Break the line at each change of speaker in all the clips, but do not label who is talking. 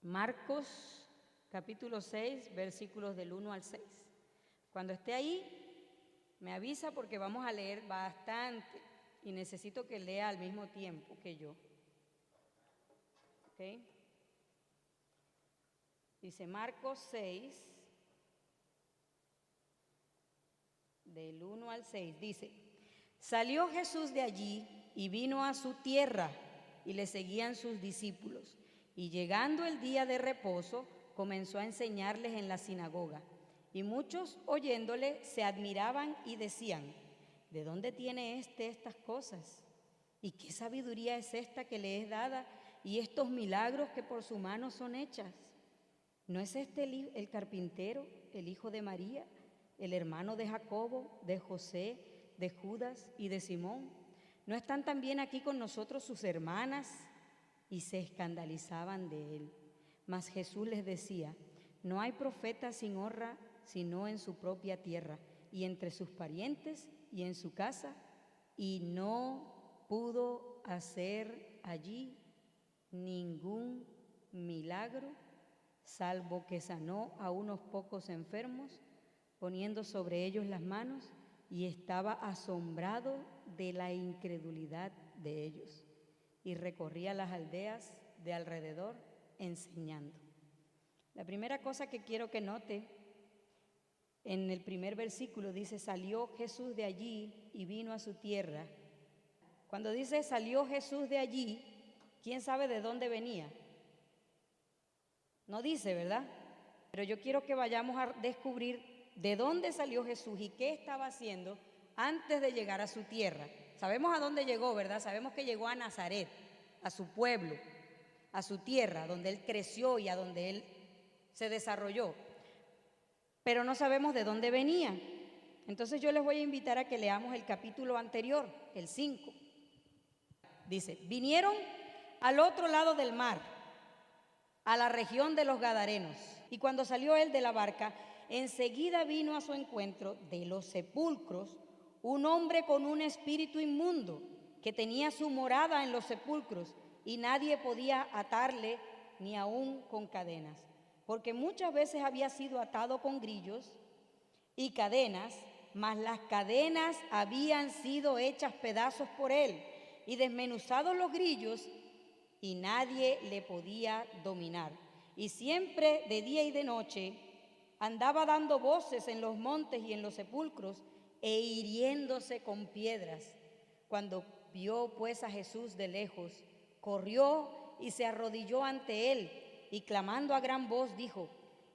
Marcos capítulo 6, versículos del 1 al 6. Cuando esté ahí, me avisa porque vamos a leer bastante y necesito que lea al mismo tiempo que yo. ¿Ok? Dice Marcos 6, del 1 al 6, dice: Salió Jesús de allí y vino a su tierra, y le seguían sus discípulos. Y llegando el día de reposo, comenzó a enseñarles en la sinagoga. Y muchos, oyéndole, se admiraban y decían: ¿de dónde tiene estas cosas? ¿Y qué sabiduría es esta que le es dada? Y estos milagros que por su mano son hechas. ¿No es este el carpintero, el hijo de María, el hermano de Jacobo, de José, de Judas y de Simón? ¿No están también aquí con nosotros sus hermanas? Y se escandalizaban de él. Mas Jesús les decía: no hay profeta sin honra sino en su propia tierra y entre sus parientes y en su casa. Y no pudo hacer allí ningún milagro, salvo que sanó a unos pocos enfermos, poniendo sobre ellos las manos, y estaba asombrado de la incredulidad de ellos, y recorría las aldeas de alrededor enseñando. La primera cosa que quiero que note, en el primer versículo dice: salió Jesús de allí y vino a su tierra. Cuando dice salió Jesús de allí, ¿quién sabe de dónde venía? No dice, ¿verdad? Pero yo quiero que vayamos a descubrir de dónde salió Jesús y qué estaba haciendo antes de llegar a su tierra. Sabemos a dónde llegó, ¿verdad? Sabemos que llegó a Nazaret, a su pueblo, a su tierra, donde él creció y a donde él se desarrolló. Pero no sabemos de dónde venía. Entonces yo les voy a invitar a que leamos el capítulo anterior, el 5. Dice: vinieron al otro lado del mar, a la región de los Gadarenos. Y cuando salió él de la barca, enseguida vino a su encuentro de los sepulcros un hombre con un espíritu inmundo, que tenía su morada en los sepulcros, y nadie podía atarle ni aún con cadenas, porque muchas veces había sido atado con grillos y cadenas, mas las cadenas habían sido hechas pedazos por él, y desmenuzados los grillos, y nadie le podía dominar. Y siempre de día y de noche andaba dando voces en los montes y en los sepulcros, e hiriéndose con piedras. Cuando vio pues a Jesús de lejos, corrió y se arrodilló ante él, y clamando a gran voz dijo: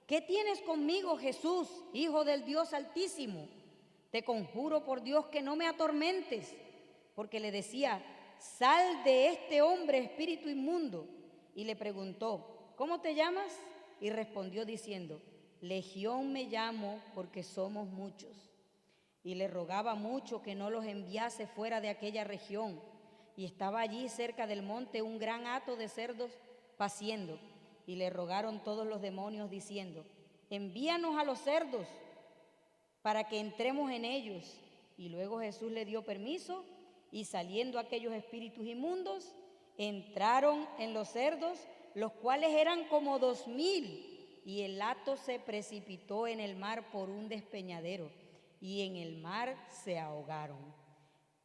¿qué tienes conmigo, Jesús, Hijo del Dios Altísimo? Te conjuro por Dios que no me atormentes. Porque le decía: sal de este hombre, espíritu inmundo. Y le preguntó: ¿cómo te llamas? Y respondió diciendo: Legión me llamo, porque somos muchos. Y le rogaba mucho que no los enviase fuera de aquella región. Y estaba allí cerca del monte un gran hato de cerdos paciendo. Y le rogaron todos los demonios diciendo: envíanos a los cerdos para que entremos en ellos. Y luego Jesús le dio permiso, y saliendo aquellos espíritus inmundos, entraron en los cerdos, los cuales eran como 2000, y el hato se precipitó en el mar por un despeñadero, y en el mar se ahogaron.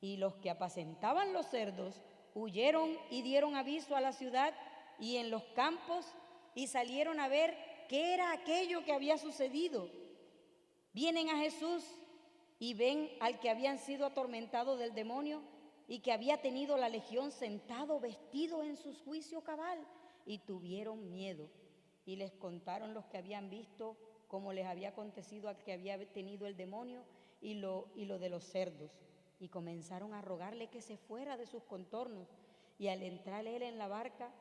Y los que apacentaban los cerdos huyeron y dieron aviso a la ciudad y en los campos, y salieron a ver qué era aquello que había sucedido. Vienen a Jesús y ven al que habían sido atormentados del demonio y que había tenido la legión sentado, vestido en su juicio cabal, y tuvieron miedo. Y les contaron los que habían visto cómo les había acontecido al que había tenido el demonio y lo de los cerdos. Y comenzaron a rogarle que se fuera de sus contornos. Y al entrar él en la barca,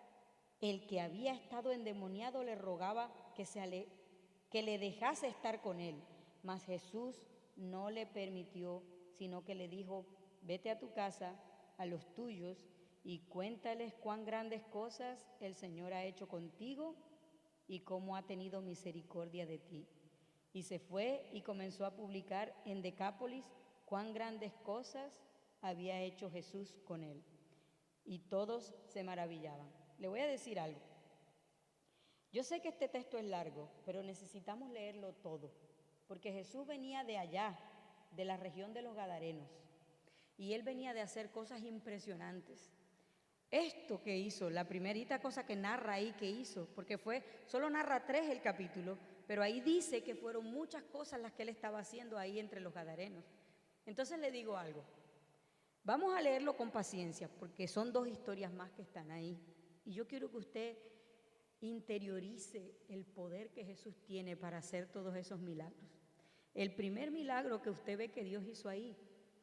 el que había estado endemoniado le rogaba que le dejase estar con él. Mas Jesús no le permitió, sino que le dijo: vete a tu casa, a los tuyos, y cuéntales cuán grandes cosas el Señor ha hecho contigo y cómo ha tenido misericordia de ti. Y se fue y comenzó a publicar en Decápolis cuán grandes cosas había hecho Jesús con él. Y todos se maravillaban. Le voy a decir algo. Yo sé que este texto es largo, pero necesitamos leerlo todo, porque Jesús venía de allá, de la región de los Gadarenos, y Él venía de hacer cosas impresionantes. Esto que hizo, la primerita cosa que narra ahí que hizo, porque solo narra 3 el capítulo, pero ahí dice que fueron muchas cosas las que Él estaba haciendo ahí entre los Gadarenos. Entonces le digo algo, vamos a leerlo con paciencia, porque son 2 historias más que están ahí, y yo quiero que usted interiorice el poder que Jesús tiene para hacer todos esos milagros. El primer milagro que usted ve que Dios hizo ahí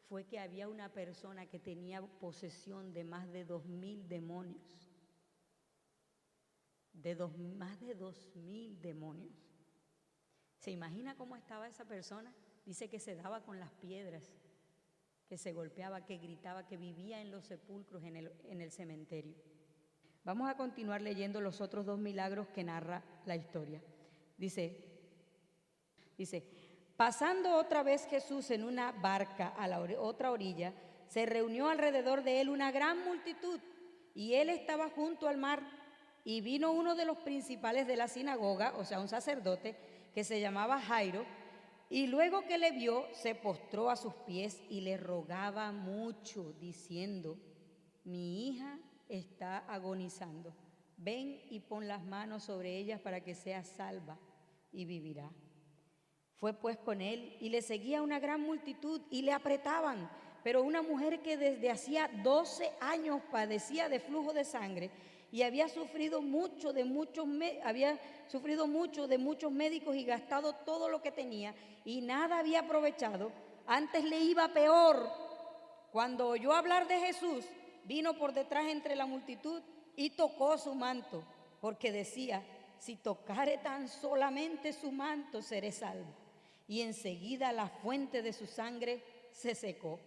fue que había una persona que tenía posesión de más de 2,000 demonios. Más de 2,000 demonios. ¿Se imagina cómo estaba esa persona? Dice que se daba con las piedras, que se golpeaba, que gritaba, que vivía en los sepulcros, en el cementerio. Vamos a continuar leyendo los otros 2 milagros que narra la historia. Dice, pasando otra vez Jesús en una barca a la otra orilla, se reunió alrededor de él una gran multitud, y él estaba junto al mar, y vino uno de los principales de la sinagoga, o sea, un sacerdote, que se llamaba Jairo, y luego que le vio, se postró a sus pies y le rogaba mucho, diciendo, mi hija está agonizando, ven y pon las manos sobre ella para que sea salva y vivirá. Fue pues con él y le seguía una gran multitud y le apretaban, pero una mujer que desde hacía 12 años padecía de flujo de sangre y había sufrido mucho de muchos médicos y gastado todo lo que tenía y nada había aprovechado, antes le iba peor. Cuando oyó hablar de Jesús, vino por detrás entre la multitud y tocó su manto, porque decía, si tocare tan solamente su manto, seré salvo. Y enseguida la fuente de su sangre se secó,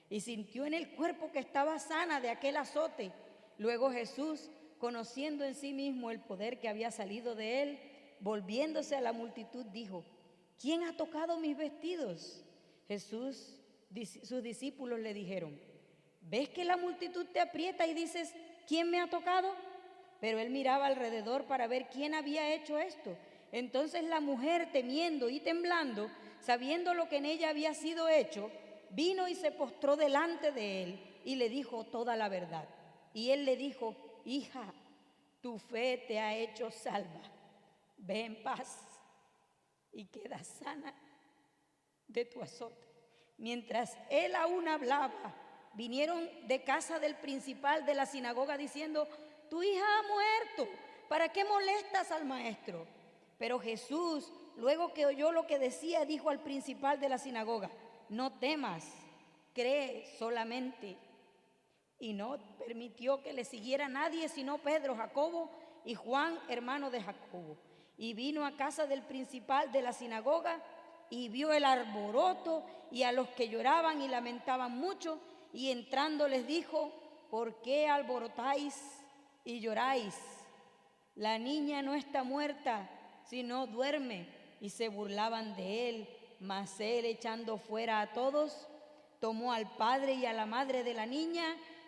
y sintió en el cuerpo que estaba sana de aquel azote. Luego Jesús, conociendo en sí mismo el poder que había salido de él, volviéndose a la multitud, dijo, ¿quién ha tocado mis vestidos? Sus discípulos le dijeron, ¿ves que la multitud te aprieta y dices, ¿quién me ha tocado? Pero él miraba alrededor para ver quién había hecho esto. Entonces la mujer, temiendo y temblando, sabiendo lo que en ella había sido hecho, vino y se postró delante de él y le dijo toda la verdad. Y él le dijo, hija, tu fe te ha hecho salva. Ve en paz y queda sana de tu azote. Mientras él aún hablaba, vinieron de casa del principal de la sinagoga diciendo, tu hija ha muerto, ¿para qué molestas al maestro? Pero Jesús, luego que oyó lo que decía, dijo al principal de la sinagoga, no temas, cree solamente. Y no permitió que le siguiera nadie sino Pedro, Jacobo y Juan, hermano de Jacobo. Y vino a casa del principal de la sinagoga y vio el alboroto y a los que lloraban y lamentaban mucho, y entrando les dijo, ¿por qué alborotáis y lloráis? La niña no está muerta, sino duerme. Y se burlaban de él, mas él, echando fuera a todos, tomó al padre y a la madre de la niña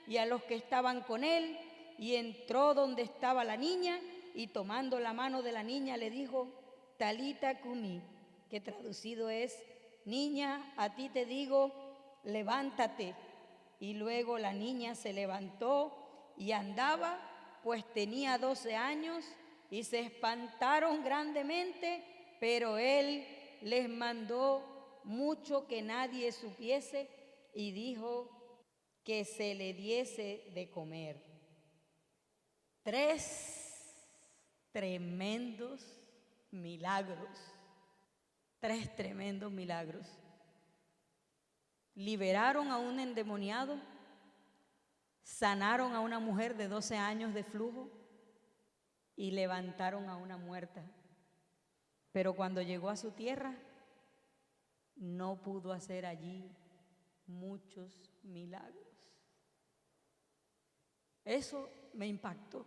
y a los que estaban con él, y entró donde estaba la niña, y tomando la mano de la niña le dijo, Talita cumi, que traducido es, niña, a ti te digo, levántate. Y luego la niña se levantó y andaba, pues tenía 12 años, y se espantaron grandemente, pero él les mandó mucho que nadie supiese y dijo que se le diese de comer. 3 tremendos milagros. 3 tremendos milagros. Liberaron a un endemoniado, sanaron a una mujer de 12 años de flujo y levantaron a una muerta. Pero cuando llegó a su tierra, no pudo hacer allí muchos milagros. Eso me impactó,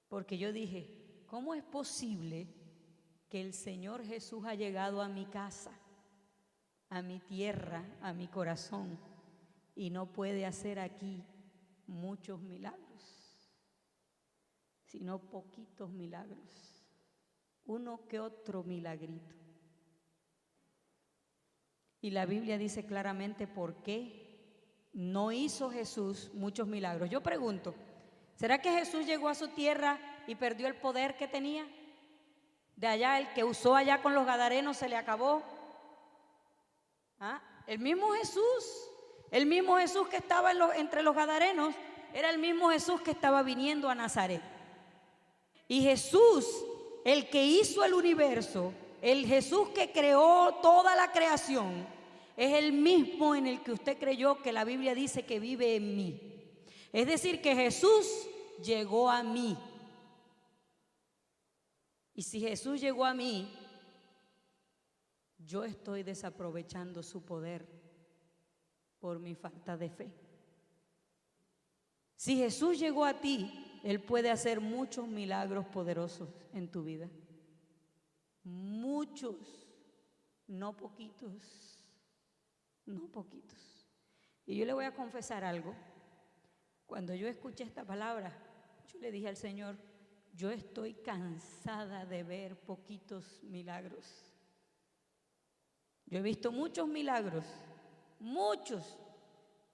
porque yo dije, ¿cómo es posible que el Señor Jesús ha llegado a mi casa, a mi tierra, a mi corazón, y no puede hacer aquí muchos milagros, sino poquitos milagros? uno que otro milagrito. Y la Biblia dice claramente por qué no hizo Jesús muchos milagros. Yo pregunto, ¿será que Jesús llegó a su tierra y perdió el poder que tenía? De allá, el que usó allá con los gadarenos se le acabó. ¿Ah? El mismo Jesús que estaba entre los gadarenos, era el mismo Jesús que estaba viniendo a Nazaret. Y Jesús, el que hizo el universo, el Jesús que creó toda la creación, es el mismo en el que usted creyó, que la Biblia dice que vive en mí. Es decir, que Jesús llegó a mí. Y si Jesús llegó a mí, yo estoy desaprovechando su poder por mi falta de fe. Si Jesús llegó a ti, Él puede hacer muchos milagros poderosos en tu vida. Muchos, no poquitos, no poquitos. Y yo le voy a confesar algo. Cuando yo escuché esta palabra, yo le dije al Señor, yo estoy cansada de ver poquitos milagros. Yo he visto muchos milagros, muchos,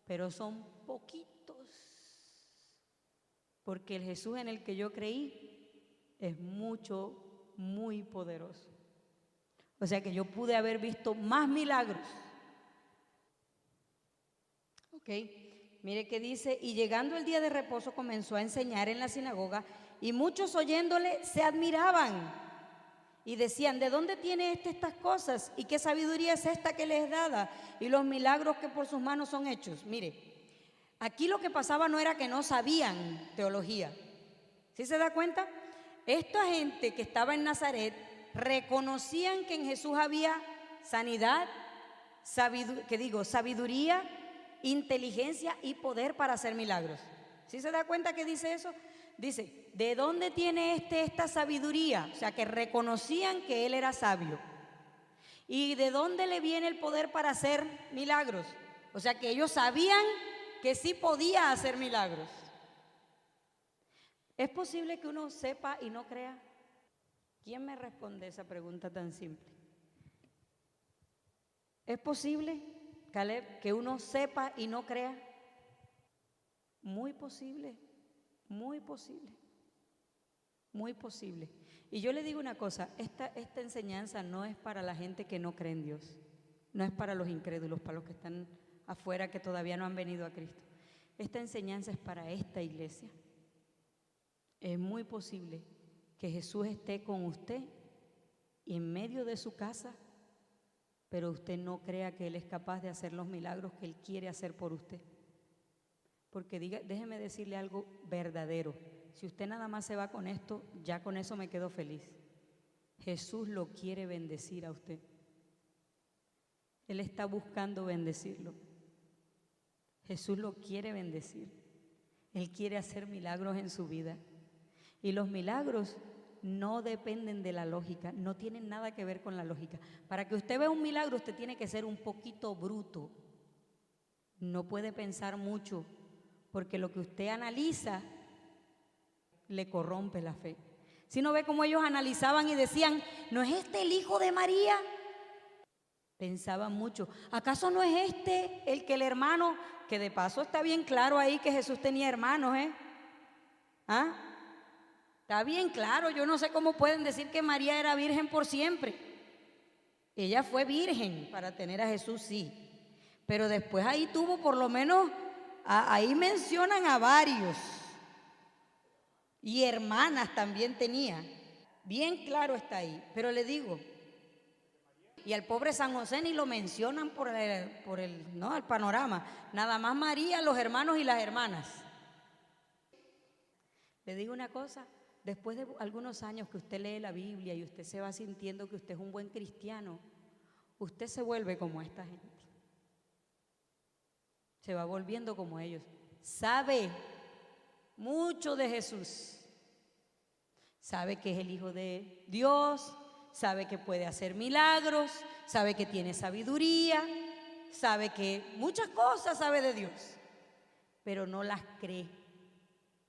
pero son poquitos. Porque el Jesús en el que yo creí es muy poderoso. O sea que yo pude haber visto más milagros. Ok, mire que dice, y llegando el día de reposo comenzó a enseñar en la sinagoga y muchos oyéndole se admiraban y decían, ¿de dónde tiene estas cosas? ¿Y qué sabiduría es esta que les es dada? Y los milagros que por sus manos son hechos. Mire, aquí lo que pasaba no era que no sabían teología. ¿Sí se da cuenta? Esta gente que estaba en Nazaret reconocían que en Jesús había sanidad, sabiduría, inteligencia y poder para hacer milagros. ¿Sí se da cuenta que dice eso? Dice, ¿de dónde tiene esta sabiduría? O sea, que reconocían que él era sabio. ¿Y de dónde le viene el poder para hacer milagros? O sea, que ellos sabían que sí podía hacer milagros. ¿Es posible que uno sepa y no crea? ¿Quién me responde esa pregunta tan simple? ¿Es posible, Caleb, que uno sepa y no crea? Muy posible, muy posible, muy posible. Y yo le digo una cosa, esta enseñanza no es para la gente que no cree en Dios, no es para los incrédulos, para los que están afuera que todavía no han venido a Cristo. Esta enseñanza es para esta iglesia. Es muy posible que Jesús esté con usted y en medio de su casa, pero usted no crea que Él es capaz de hacer los milagros que Él quiere hacer por usted. Porque déjeme decirle algo verdadero. Si usted nada más se va con esto, ya con eso me quedo feliz. Jesús lo quiere bendecir a usted. Él está buscando bendecirlo. Jesús lo quiere bendecir. Él quiere hacer milagros en su vida. Y los milagros no dependen de la lógica, no tienen nada que ver con la lógica. Para que usted vea un milagro, usted tiene que ser un poquito bruto. No puede pensar mucho, porque lo que usted analiza le corrompe la fe. Si no ve cómo ellos analizaban y decían, ¿no es este el hijo de María? Pensaban mucho, ¿acaso no es este el que el hermano, que de paso está bien claro ahí que Jesús tenía hermanos, ¿Ah? Está bien claro, yo no sé cómo pueden decir que María era virgen por siempre. Ella fue virgen para tener a Jesús, sí. Pero después ahí tuvo por lo menos, ahí mencionan a varios. Y hermanas también tenía. Bien claro está ahí. Pero le digo, y al pobre San José ni lo mencionan por el panorama. Nada más María, los hermanos y las hermanas. Le digo una cosa. Después de algunos años que usted lee la Biblia y usted se va sintiendo que usted es un buen cristiano, usted se vuelve como esta gente. Se va volviendo como ellos. Sabe mucho de Jesús. Sabe que es el Hijo de Dios, sabe que puede hacer milagros, sabe que tiene sabiduría, sabe que muchas cosas sabe de Dios, pero no las cree.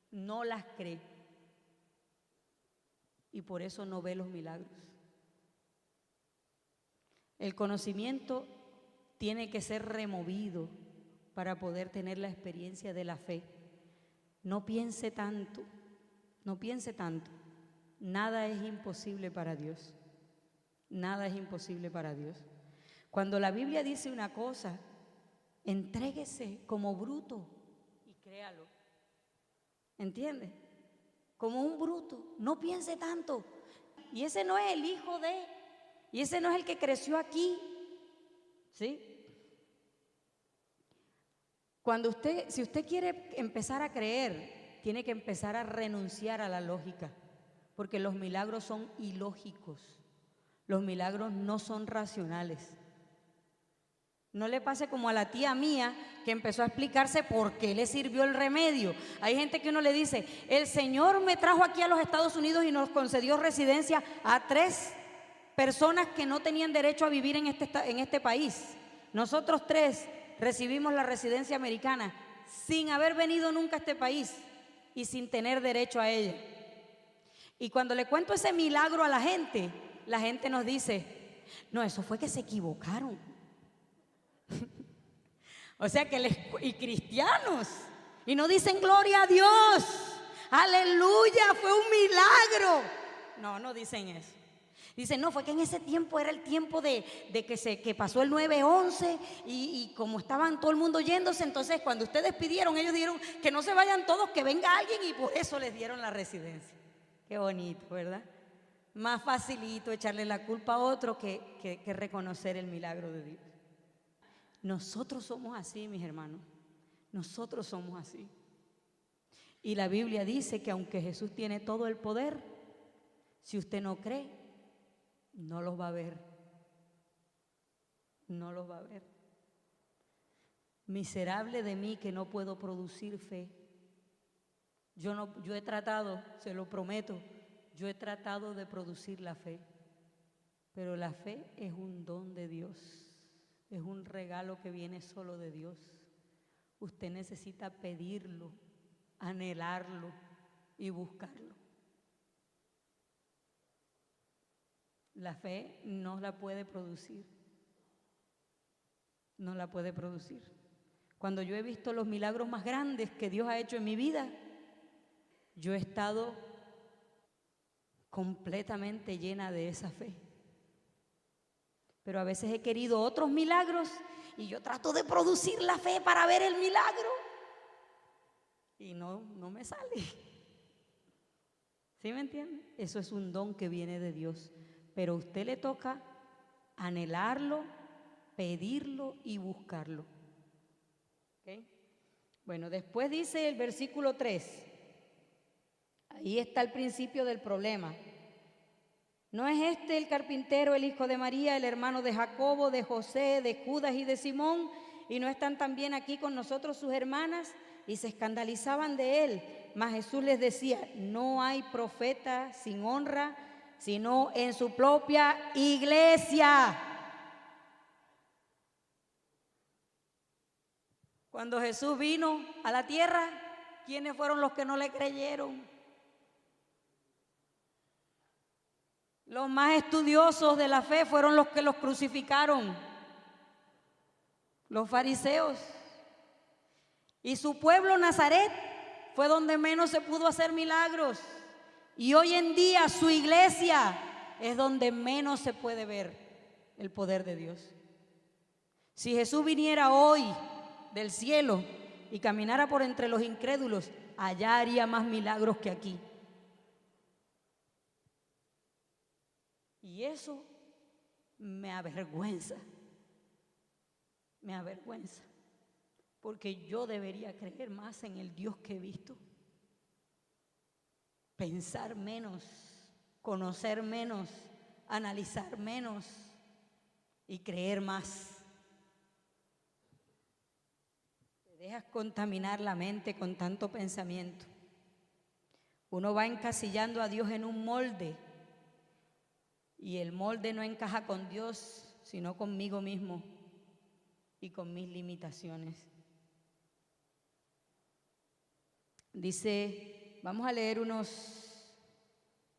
No las cree. y por eso no ve los milagros. El conocimiento tiene que ser removido para poder tener la experiencia de la fe. No piense tanto, no piense tanto. Nada es imposible para Dios. Nada es imposible para Dios. Cuando la Biblia dice una cosa, entréguese como bruto y créalo. ¿Entiende? Como un bruto, no piense tanto. Y ese no es el hijo de, y ese no es el que creció aquí, ¿sí? Si usted quiere empezar a creer, tiene que empezar a renunciar a la lógica, porque los milagros son ilógicos, los milagros no son racionales. No le pase como a la tía mía que empezó a explicarse por qué le sirvió el remedio. Hay gente que uno le dice, el Señor me trajo aquí a los Estados Unidos y nos concedió residencia a 3 personas que no tenían derecho a vivir en este país. Nosotros 3 recibimos la residencia americana sin haber venido nunca a este país y sin tener derecho a ella. Y cuando le cuento ese milagro a la gente nos dice, no, eso fue que se equivocaron. O sea que y cristianos, y no dicen gloria a Dios, aleluya, fue un milagro. No dicen eso. Dicen, no, fue que en ese tiempo era el tiempo de que pasó el 9/11 y como estaban todo el mundo yéndose, entonces cuando ustedes pidieron, ellos dijeron que no se vayan todos, que venga alguien y por eso les dieron la residencia. Qué bonito, ¿verdad? Más facilito echarle la culpa a otro que reconocer el milagro de Dios. Nosotros somos así, mis hermanos. Nosotros somos así. Y la Biblia dice que aunque Jesús tiene todo el poder, si usted no cree, no los va a ver. No los va a ver. Miserable de mí que no puedo producir fe. Yo he tratado, se lo prometo, yo he tratado de producir la fe. Pero la fe es un don de Dios. Es un regalo que viene solo de Dios. Usted necesita pedirlo, anhelarlo y buscarlo. La fe no la puede producir. No la puede producir. Cuando yo he visto los milagros más grandes que Dios ha hecho en mi vida, yo he estado completamente llena de esa fe. Pero a veces he querido otros milagros y yo trato de producir la fe para ver el milagro y no me sale. ¿Sí me entiende? Eso es un don que viene de Dios, pero a usted le toca anhelarlo, pedirlo y buscarlo. ¿Okay? Bueno, después dice el versículo 3, ahí está el principio del problema. ¿No es este el carpintero, el hijo de María, el hermano de Jacobo, de José, de Judas y de Simón? ¿Y no están también aquí con nosotros sus hermanas? Y se escandalizaban de él. Mas Jesús les decía, no hay profeta sin honra, sino en su propia iglesia. Cuando Jesús vino a la tierra, ¿quiénes fueron los que no le creyeron? Los más estudiosos de la fe fueron los que los crucificaron, los fariseos. Y su pueblo Nazaret fue donde menos se pudo hacer milagros. Y hoy en día su iglesia es donde menos se puede ver el poder de Dios. Si Jesús viniera hoy del cielo y caminara por entre los incrédulos, allá haría más milagros que aquí. Y eso me avergüenza, porque yo debería creer más en el Dios que he visto, pensar menos, conocer menos, analizar menos y creer más. Te dejas contaminar la mente con tanto pensamiento. Uno va encasillando a Dios en un molde. Y el molde no encaja con Dios, sino conmigo mismo y con mis limitaciones. Dice, vamos a leer unos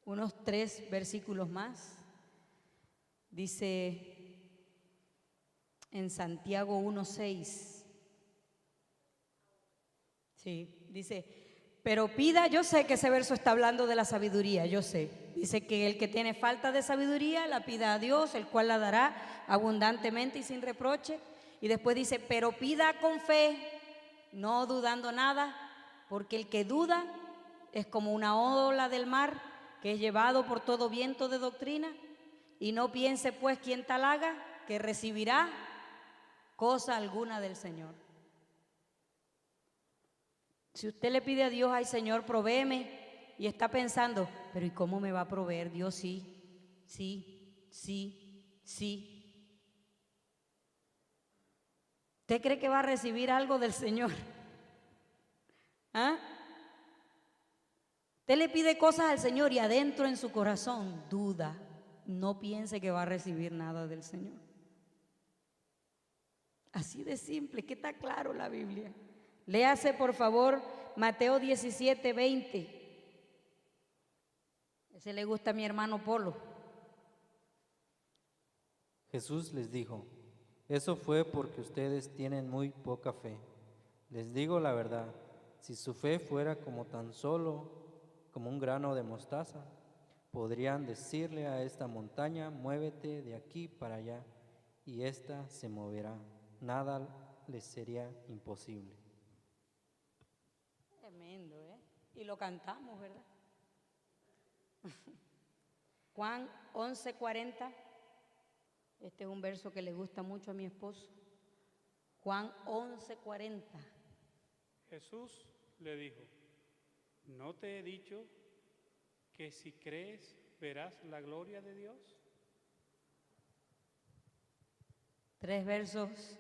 unos 3 versículos más. Dice en Santiago 1:6. Sí, dice, pero pida, yo sé que ese verso está hablando de la sabiduría, yo sé. Dice que el que tiene falta de sabiduría la pida a Dios, el cual la dará abundantemente y sin reproche. Y después dice, pero pida con fe, no dudando nada, porque el que duda es como una ola del mar que es llevado por todo viento de doctrina. Y no piense pues quien tal haga que recibirá cosa alguna del Señor. Si usted le pide a Dios, ay Señor, provéeme, y está pensando, pero ¿y cómo me va a proveer Dios? Sí. ¿Usted cree que va a recibir algo del Señor? ¿Ah? Usted le pide cosas al Señor y adentro en su corazón duda. No piense que va a recibir nada del Señor. Así de simple, que está claro la Biblia. Léase por favor Mateo 17:20. Ese le gusta a mi hermano Polo.
Jesús les dijo, eso fue porque ustedes tienen muy poca fe. Les digo la verdad, si su fe fuera como tan solo como un grano de mostaza, podrían decirle a esta montaña, muévete de aquí para allá, y ésta se moverá. Nada les sería imposible.
Tremendo, ¿eh? Y lo cantamos, ¿verdad? Juan 11:40. Este es un verso que le gusta mucho a mi esposo. Juan 11:40.
Jesús le dijo, ¿no te he dicho que si crees verás la gloria de Dios?
3 versos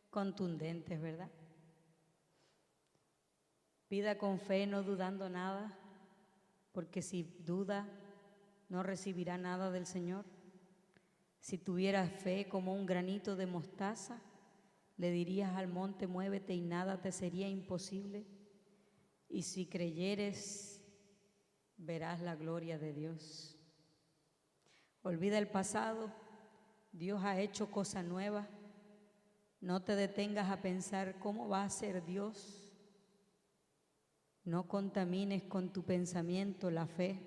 contundentes, ¿verdad? Pida con fe, no dudando nada, porque si duda, no recibirá nada del Señor. Si tuvieras fe como un granito de mostaza, le dirías al monte, muévete y nada te sería imposible. Y si creyeres, verás la gloria de Dios. Olvida el pasado, Dios ha hecho cosa nueva. No te detengas a pensar cómo va a ser Dios. No contamines con tu pensamiento la fe.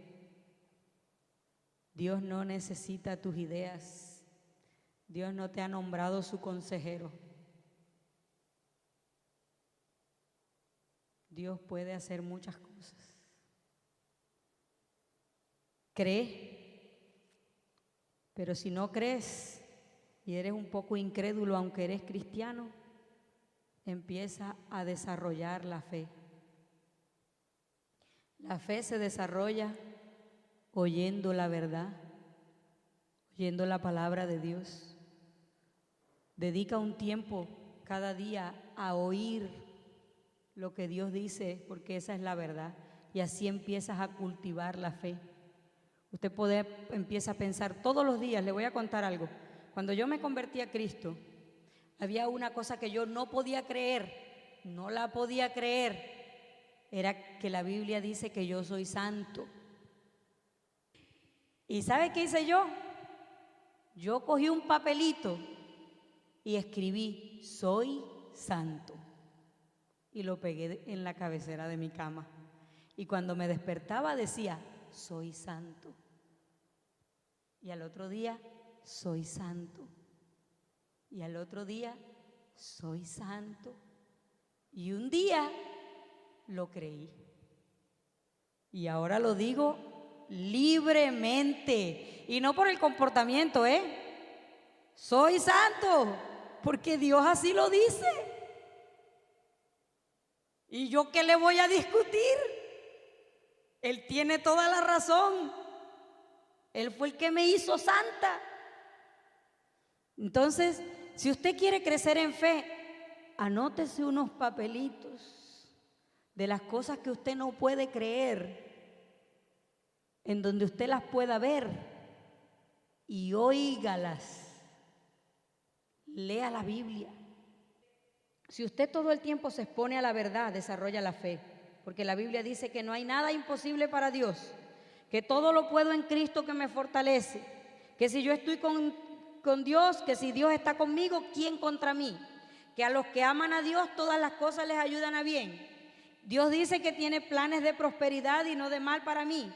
Dios no necesita tus ideas. Dios no te ha nombrado su consejero. Dios puede hacer muchas cosas. Cree, pero si no crees y eres un poco incrédulo, aunque eres cristiano, empieza a desarrollar la fe. La fe se desarrolla oyendo la verdad, oyendo la palabra de Dios. Dedica un tiempo cada día a oír lo que Dios dice, porque esa es la verdad. Y así empiezas a cultivar la fe. Usted empieza a pensar todos los días. Le voy a contar algo. Cuando yo me convertí a Cristo, había una cosa que yo no podía creer, no la podía creer. Era que la Biblia dice que yo soy santo. ¿Y sabe qué hice yo? Yo cogí un papelito y escribí, soy santo. Y lo pegué en la cabecera de mi cama. Y cuando me despertaba decía, soy santo. Y al otro día, soy santo. Y al otro día, soy santo. Y un día lo creí. Y ahora lo digo libremente. Y no por el comportamiento, Soy santo, porque Dios así lo dice. ¿Y yo qué le voy a discutir? Él tiene toda la razón. Él fue el que me hizo santa. Entonces, si usted quiere crecer en fe, anótese unos papelitos de las cosas que usted no puede creer, en donde usted las pueda ver, y óigalas. Lea la Biblia. Si usted todo el tiempo se expone a la verdad, desarrolla la fe, porque la Biblia dice que no hay nada imposible para Dios. que todo lo puedo en Cristo que me fortalece, que si yo estoy con Dios, que si Dios está conmigo, ¿quién contra mí? Que a los que aman a Dios todas las cosas les ayudan a bien. Dios dice que tiene planes de prosperidad y no de mal para mí.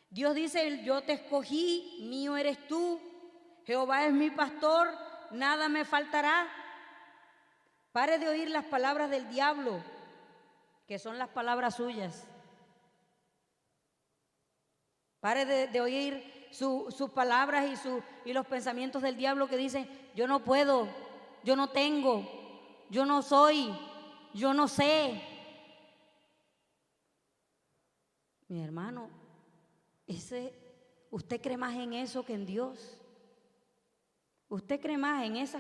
Dios dice, yo te escogí, mío eres tú, Jehová es mi pastor, nada me faltará. Pare de oír las palabras del diablo, que son las palabras suyas. Pare de oír sus palabras y los pensamientos del diablo que dicen, yo no puedo, yo no tengo, yo no soy, yo no sé. Mi hermano, usted cree más en eso que en Dios. Usted cree más en eso.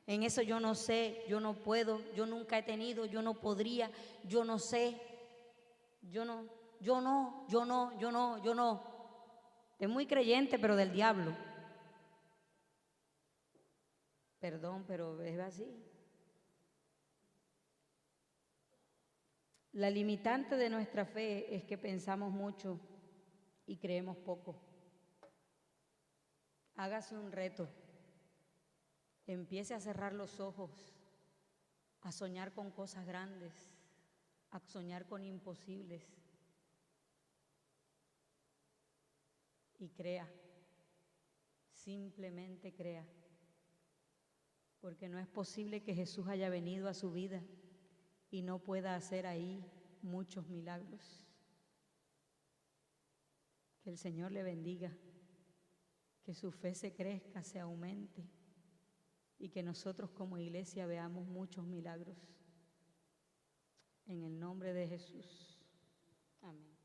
En eso yo no sé, yo no puedo, yo nunca he tenido, yo no podría, yo no sé, yo no. Es muy creyente, pero del diablo. Perdón, pero es así. La limitante de nuestra fe es que pensamos mucho y creemos poco. Hágase un reto. Empiece a cerrar los ojos, a soñar con cosas grandes, a soñar con imposibles. Y crea, simplemente crea, porque no es posible que Jesús haya venido a su vida y no pueda hacer ahí muchos milagros. Que el Señor le bendiga, que su fe se crezca, se aumente y que nosotros como iglesia veamos muchos milagros. En el nombre de Jesús. Amén.